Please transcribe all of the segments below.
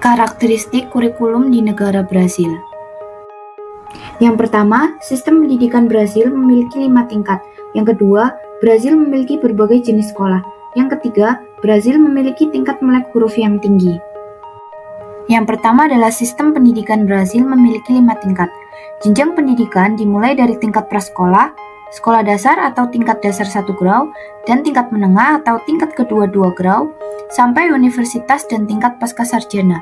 Karakteristik kurikulum di negara Brasil. Yang pertama, sistem pendidikan Brasil memiliki 5 tingkat. Yang kedua, Brasil memiliki berbagai jenis sekolah. Yang ketiga, Brasil memiliki tingkat melek huruf yang tinggi. Yang pertama adalah sistem pendidikan Brasil memiliki 5 tingkat. Jenjang pendidikan dimulai dari tingkat prasekolah, sekolah dasar atau tingkat dasar 1 grau, dan tingkat menengah atau tingkat kedua 2 grau, sampai universitas dan tingkat pascasarjana.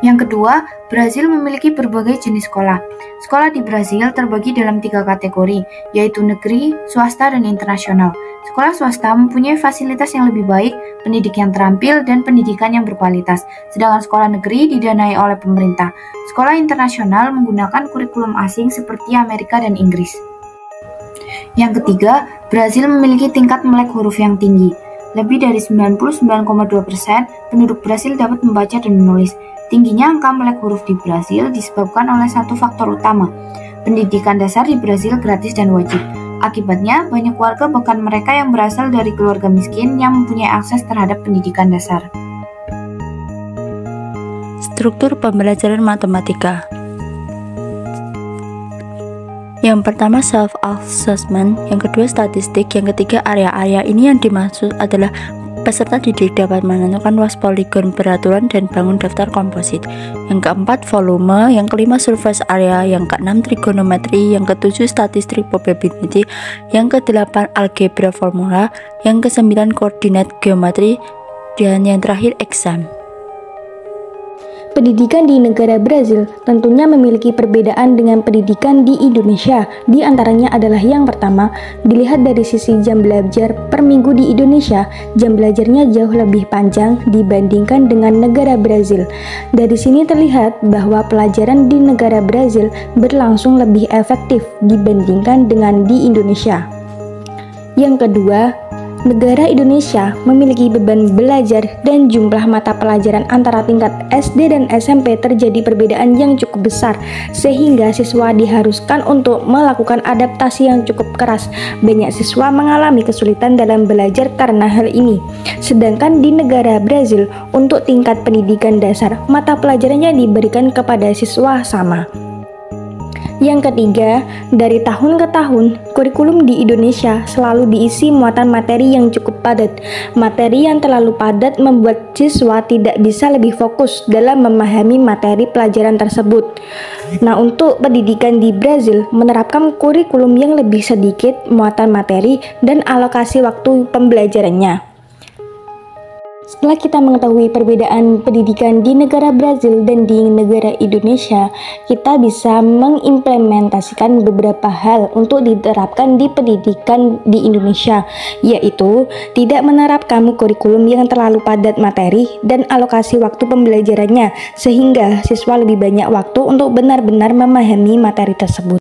Yang kedua, Brasil memiliki berbagai jenis sekolah. Sekolah di Brasil terbagi dalam 3 kategori, yaitu negeri, swasta, dan internasional. Sekolah swasta mempunyai fasilitas yang lebih baik, pendidik yang terampil, dan pendidikan yang berkualitas. Sedangkan sekolah negeri didanai oleh pemerintah. Sekolah internasional menggunakan kurikulum asing seperti Amerika dan Inggris. Yang ketiga, Brasil memiliki tingkat melek huruf yang tinggi. Lebih dari 99,2% penduduk Brasil dapat membaca dan menulis. Tingginya angka melek huruf di Brasil disebabkan oleh satu faktor utama. Pendidikan dasar di Brasil gratis dan wajib. Akibatnya, banyak warga bahkan mereka yang berasal dari keluarga miskin yang mempunyai akses terhadap pendidikan dasar. Struktur pembelajaran matematika. Yang pertama self-assessment, yang kedua statistik, yang ketiga area-area. Ini yang dimaksud adalah peserta didik dapat menentukan luas poligon beraturan dan bangun daftar komposit. Yang keempat volume, yang kelima surface area, yang keenam trigonometri, yang ketujuh statistik probability, yang kedelapan algebra formula, yang kesembilan koordinat geometri, dan yang terakhir exam. Pendidikan di negara Brasil tentunya memiliki perbedaan dengan pendidikan di Indonesia. Di antaranya adalah yang pertama, dilihat dari sisi jam belajar per minggu di Indonesia, jam belajarnya jauh lebih panjang dibandingkan dengan negara Brasil. Dari sini terlihat bahwa pelajaran di negara Brasil berlangsung lebih efektif dibandingkan dengan di Indonesia. Yang kedua, negara Indonesia memiliki beban belajar dan jumlah mata pelajaran antara tingkat SD dan SMP terjadi perbedaan yang cukup besar, sehingga siswa diharuskan untuk melakukan adaptasi yang cukup keras. Banyak siswa mengalami kesulitan dalam belajar karena hal ini. Sedangkan di negara Brasil, untuk tingkat pendidikan dasar, mata pelajarannya diberikan kepada siswa sama. Yang ketiga, dari tahun ke tahun, kurikulum di Indonesia selalu diisi muatan materi yang cukup padat. Materi yang terlalu padat membuat siswa tidak bisa lebih fokus dalam memahami materi pelajaran tersebut. Nah, untuk pendidikan di Brasil menerapkan kurikulum yang lebih sedikit muatan materi dan alokasi waktu pembelajarannya. Setelah kita mengetahui perbedaan pendidikan di negara Brasil dan di negara Indonesia, kita bisa mengimplementasikan beberapa hal untuk diterapkan di pendidikan di Indonesia, yaitu tidak menerapkan kurikulum yang terlalu padat materi dan alokasi waktu pembelajarannya, sehingga siswa lebih banyak waktu untuk benar-benar memahami materi tersebut.